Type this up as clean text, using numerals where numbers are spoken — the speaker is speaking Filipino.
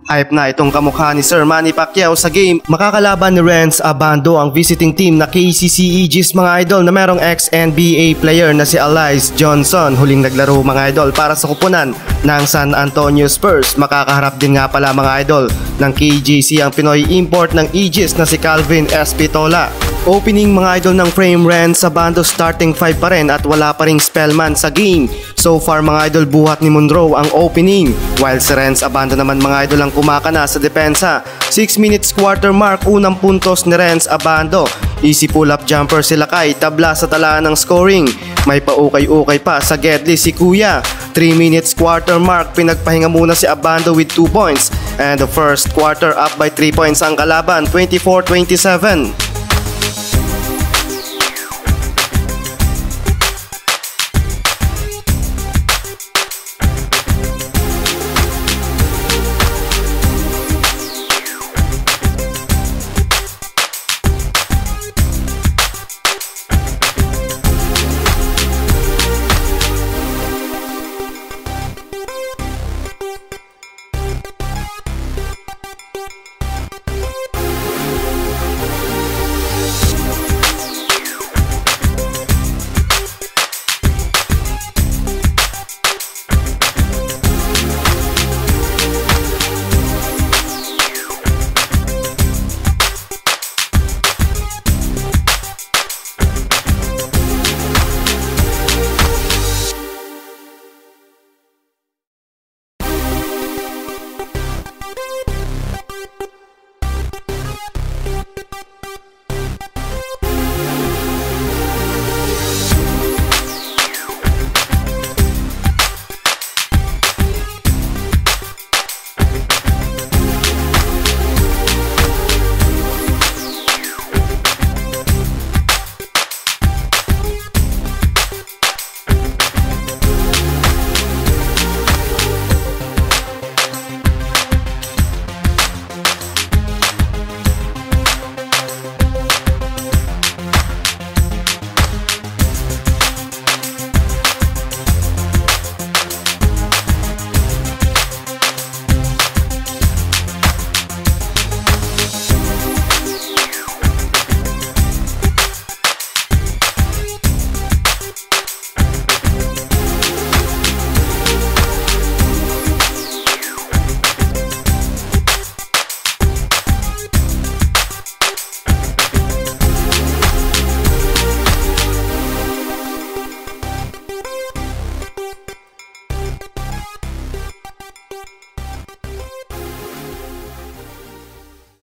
Hype na itong kamukha ni Sir Manny Pacquiao sa game. Makakalaban ni Renz Abando ang visiting team na KCC Aegis mga idol na merong ex-NBA player na si Alice Johnson. Huling naglaro mga idol para sa kupunan ng San Antonio Spurs. Makakaharap din nga pala mga idol ng KJC ang Pinoy import ng Aegis na si Calvin Espitola. Opening mga idol ng frame Renz Abando starting 5 pa rin at wala pa ring spellman sa game. So far mga idol buhat ni Monroe ang opening, while si Renz Abando naman mga idol ang kumakana sa depensa. 6 minutes quarter mark, unang puntos ni Renz Abando. Easy pull-up jumper si Lakay, tabla sa talaan ng scoring. May paukay-ukay pa sa Gedli si Kuya. 3 minutes quarter mark, pinagpahinga muna si Abando with 2 points. And the first quarter up by 3 points ang kalaban, 24-27.